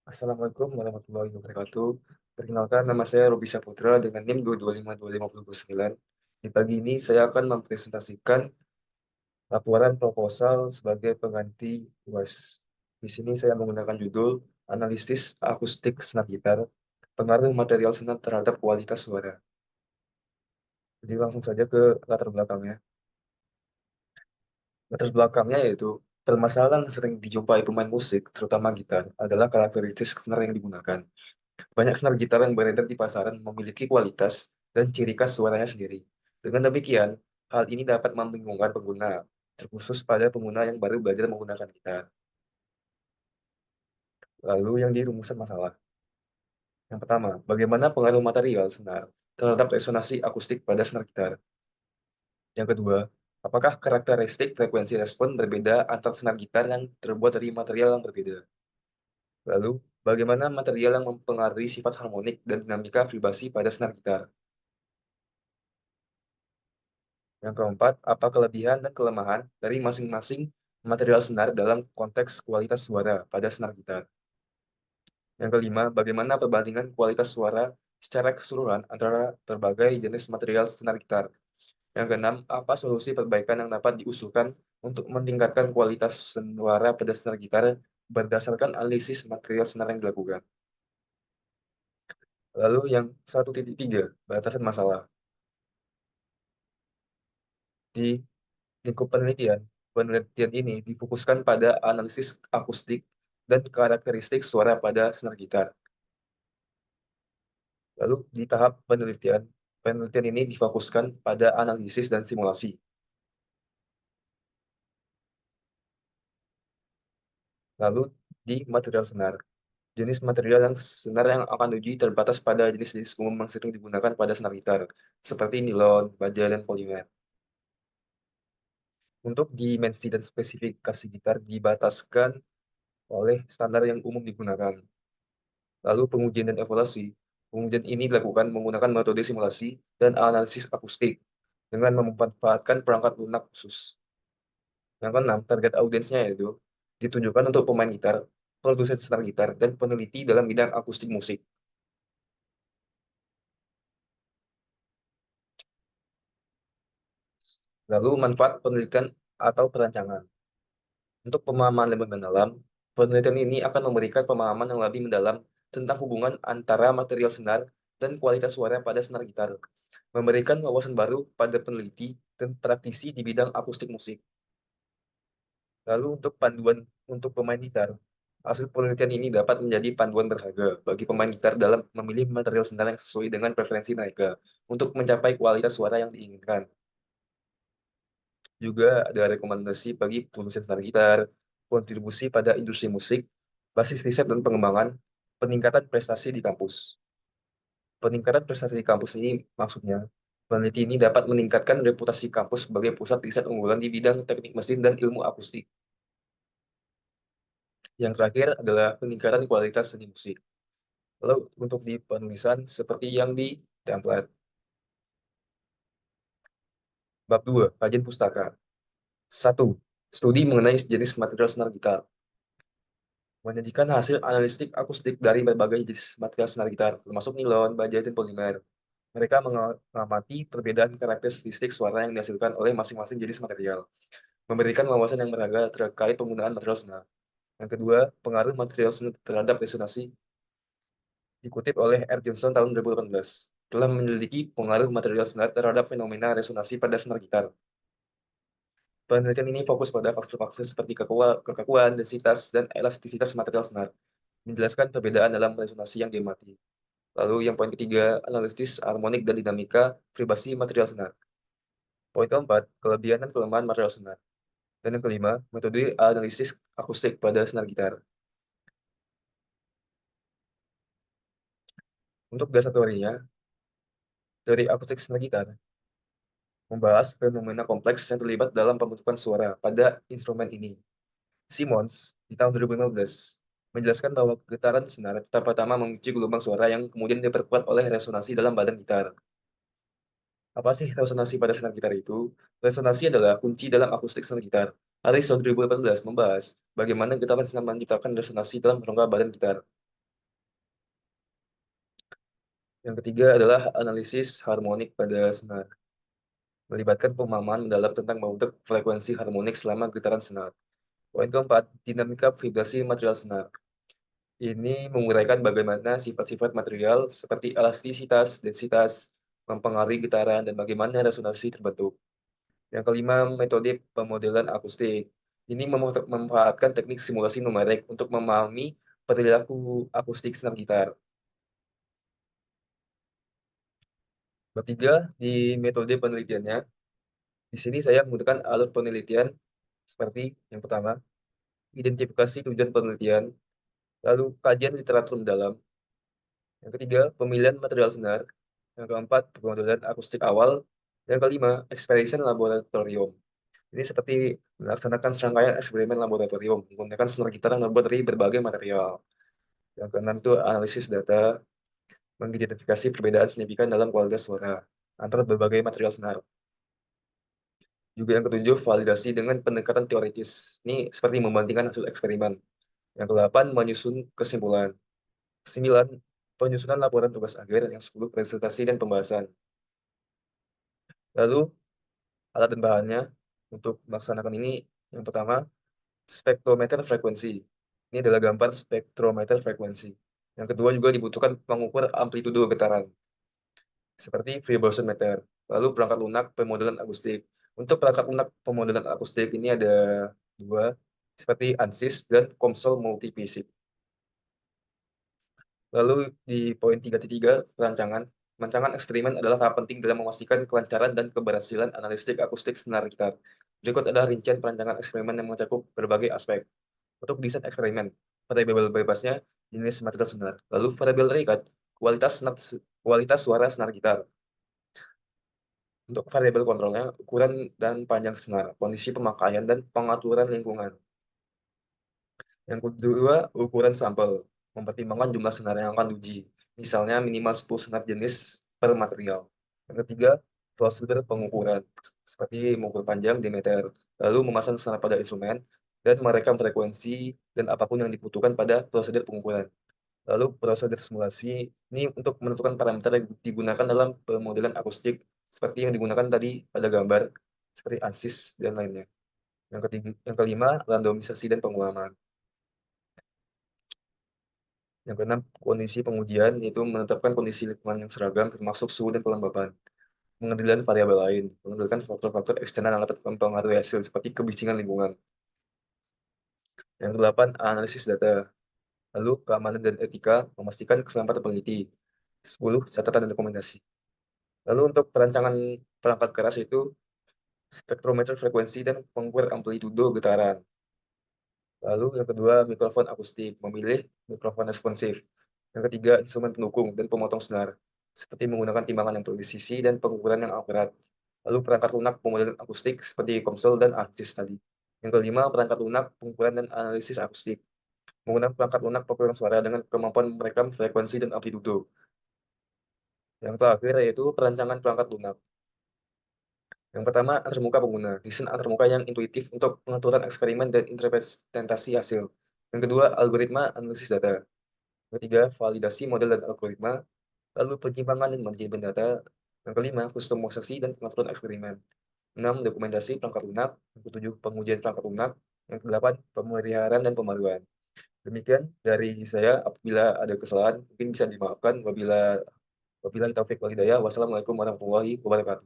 Assalamualaikum warahmatullahi wabarakatuh. Perkenalkan, nama saya Robi Saputra dengan NIM 2252529. Di pagi ini saya akan mempresentasikan laporan proposal sebagai pengganti UAS. Di sini saya menggunakan judul Analisis Akustik Senar Gitar, Pengaruh Material Senar Terhadap Kualitas Suara. Jadi langsung saja ke latar belakangnya. Latar belakangnya yaitu permasalahan yang sering dijumpai pemain musik, terutama gitar, adalah karakteristik senar yang digunakan. Banyak senar gitar yang beredar di pasaran memiliki kualitas dan ciri khas suaranya sendiri. Dengan demikian, hal ini dapat membingungkan pengguna, terkhusus pada pengguna yang baru belajar menggunakan gitar. Lalu yang di rumusan masalah. Yang pertama, bagaimana pengaruh material senar terhadap resonansi akustik pada senar gitar? Yang kedua, apakah karakteristik frekuensi respon berbeda antar senar gitar yang terbuat dari material yang berbeda? Lalu, bagaimana material yang mempengaruhi sifat harmonik dan dinamika vibrasi pada senar gitar? Yang keempat, apa kelebihan dan kelemahan dari masing-masing material senar dalam konteks kualitas suara pada senar gitar? Yang kelima, bagaimana perbandingan kualitas suara secara keseluruhan antara berbagai jenis material senar gitar? Yang keenam, apa solusi perbaikan yang dapat diusulkan untuk meningkatkan kualitas suara pada senar gitar berdasarkan analisis material senar yang dilakukan? Lalu yang 1.3, batasan masalah. Di lingkup penelitian, penelitian ini difokuskan pada analisis akustik dan karakteristik suara pada senar gitar. Lalu di tahap penelitian, penelitian ini difokuskan pada analisis dan simulasi. Lalu di material senar, jenis material yang senar yang akan diuji terbatas pada jenis-jenis umum yang sering digunakan pada senar gitar, seperti nilon, baja, dan polimer. Untuk dimensi dan spesifikasi gitar dibataskan oleh standar yang umum digunakan. Lalu pengujian dan evaluasi. Pengujian ini dilakukan menggunakan metode simulasi dan analisis akustik dengan memanfaatkan perangkat lunak khusus. Yang keenam, target audiensnya yaitu ditujukan untuk pemain gitar, produsen senar gitar, dan peneliti dalam bidang akustik musik. Lalu manfaat penelitian atau perancangan. Untuk pemahaman lebih mendalam, penelitian ini akan memberikan pemahaman yang lebih mendalam tentang hubungan antara material senar dan kualitas suara pada senar gitar, memberikan wawasan baru pada peneliti dan praktisi di bidang akustik musik. Lalu untuk panduan untuk pemain gitar, hasil penelitian ini dapat menjadi panduan berharga bagi pemain gitar dalam memilih material senar yang sesuai dengan preferensi mereka untuk mencapai kualitas suara yang diinginkan. Juga ada rekomendasi bagi produsen senar gitar, kontribusi pada industri musik, basis riset dan pengembangan, peningkatan prestasi di kampus. Peningkatan prestasi di kampus ini maksudnya, peneliti ini dapat meningkatkan reputasi kampus sebagai pusat riset unggulan di bidang teknik mesin dan ilmu akustik. Yang terakhir adalah peningkatan kualitas seni musik. Lalu untuk di penulisan seperti yang di template. Bab 2, kajian pustaka. 1. Studi mengenai jenis material senar gitar. Menyajikan hasil analitik akustik dari berbagai jenis material senar gitar, termasuk nilon, baja, dan polimer. Mereka mengamati perbedaan karakteristik suara yang dihasilkan oleh masing-masing jenis material, memberikan wawasan yang berharga terkait penggunaan material senar. Yang kedua, pengaruh material senar terhadap resonansi dikutip oleh R. Johnson tahun 2018, telah menyelidiki pengaruh material senar terhadap fenomena resonansi pada senar gitar. Penelitian ini fokus pada faktor-faktor seperti kekakuan, densitas, dan elastisitas material senar, menjelaskan perbedaan dalam resonansi yang diamati. Lalu yang poin ketiga, analisis harmonik dan dinamika vibrasi material senar. Poin keempat, kelebihan dan kelemahan material senar. Dan yang kelima, metode analisis akustik pada senar gitar. Untuk dasar teorinya, teori akustik senar gitar membahas fenomena kompleks yang terlibat dalam pembentukan suara pada instrumen ini. Simmons di tahun 2015 menjelaskan bahwa getaran senar pertama memicu gelombang suara yang kemudian diperkuat oleh resonansi dalam badan gitar. Apa sih resonansi pada senar gitar itu? Resonansi adalah kunci dalam akustik senar gitar. Harrison 2018 membahas bagaimana getaran senar menciptakan resonansi dalam rongga badan gitar. Yang ketiga adalah analisis harmonik pada senar, melibatkan pemahaman mendalam tentang bentuk frekuensi harmonik selama getaran senar. Poin keempat, dinamika vibrasi material senar. Ini menguraikan bagaimana sifat-sifat material seperti elastisitas, densitas, mempengaruhi getaran, dan bagaimana resonansi terbentuk. Yang kelima, metode pemodelan akustik. Ini memanfaatkan teknik simulasi numerik untuk memahami perilaku akustik senar gitar. Ketiga, di metode penelitiannya, di sini saya menggunakan alat penelitian seperti yang pertama, identifikasi tujuan penelitian, lalu kajian literatur mendalam. Yang ketiga, pemilihan material senar. Yang keempat, pemodelan akustik awal. Yang kelima, experimentation laboratorium. Ini seperti melaksanakan serangkaian eksperimen laboratorium menggunakan senar gitar yang terbuat dari berbagai material. Yang keenam itu analisis data, mengidentifikasi perbedaan signifikan dalam kualitas suara antara berbagai material senar. Juga yang ketujuh, validasi dengan pendekatan teoritis. Ini seperti membandingkan hasil eksperimen. Yang kedelapan, menyusun kesimpulan. Sembilan, penyusunan laporan tugas akhir. Yang 10, presentasi dan pembahasan. Lalu, alat dan bahannya untuk melaksanakan ini, yang pertama, spektrometer frekuensi. Ini adalah gambar spektrometer frekuensi. Yang kedua juga dibutuhkan pengukur amplitudo getaran, seperti vibration meter. Lalu perangkat lunak pemodelan akustik. Untuk perangkat lunak pemodelan akustik ini ada dua, seperti ANSYS dan COMSOL multiphasic. Lalu di poin 3.3, perancangan. Perancangan eksperimen adalah tahap penting dalam memastikan kelancaran dan keberhasilan analistik akustik senar gitar. Berikut adalah rincian perancangan eksperimen yang mencakup berbagai aspek. Untuk desain eksperimen, variabel bebasnya jenis material senar. Lalu variabel terikat, kualitas suara senar gitar. Untuk variabel kontrolnya, ukuran dan panjang senar, kondisi pemakaian, dan pengaturan lingkungan. Yang kedua, ukuran sampel, mempertimbangkan jumlah senar yang akan diuji, misalnya minimal 10 senar jenis per material. Yang ketiga, prosedur pengukuran, seperti mengukur panjang, diameter, lalu memasang senar pada instrumen, dan merekam frekuensi dan apapun yang dibutuhkan pada prosedur pengukuran. Lalu prosedur simulasi ini untuk menentukan parameter yang digunakan dalam pemodelan akustik seperti yang digunakan tadi pada gambar seperti ANSYS dan lainnya. Yang kelima, randomisasi dan pengulangan. Yang keenam, kondisi pengujian yaitu menetapkan kondisi lingkungan yang seragam termasuk suhu dan kelembapan. Pengendalian variabel lain, mengendalikan faktor-faktor eksternal yang dapat mempengaruhi hasil seperti kebisingan lingkungan. Yang kedelapan, analisis data. Lalu keamanan dan etika, memastikan keselamatan peneliti. 10, catatan dan dokumentasi. Lalu untuk perancangan perangkat keras itu spektrometer frekuensi dan pengukur amplitudo getaran. Lalu yang kedua, mikrofon akustik, memilih mikrofon responsif. Yang ketiga, instrumen pendukung dan pemotong senar, seperti menggunakan timbangan yang presisi dan pengukuran yang akurat. Lalu perangkat lunak pemodelan akustik seperti konsol dan ANSYS tadi. Yang kelima, perangkat lunak pengukuran dan analisis akustik, menggunakan perangkat lunak pengukuran suara dengan kemampuan merekam frekuensi dan amplitudo. Yang terakhir yaitu perancangan perangkat lunak. Yang pertama, antarmuka pengguna, desain antarmuka yang intuitif untuk pengaturan eksperimen dan interpretasi hasil. Yang kedua, algoritma analisis data. Yang ketiga, validasi model dan algoritma. Lalu penyimpangan dan manajemen data. Yang kelima, kustomisasi dan pengaturan eksperimen. 6, dokumentasi perangkat lunak. Yang ketujuh, pengujian perangkat lunak. Yang kedelapan, pemeliharaan dan pemaluan. Demikian dari saya. Apabila ada kesalahan, mungkin bisa dimaafkan. Wabila taufik wal hidayah. Wassalamualaikum warahmatullahi wabarakatuh.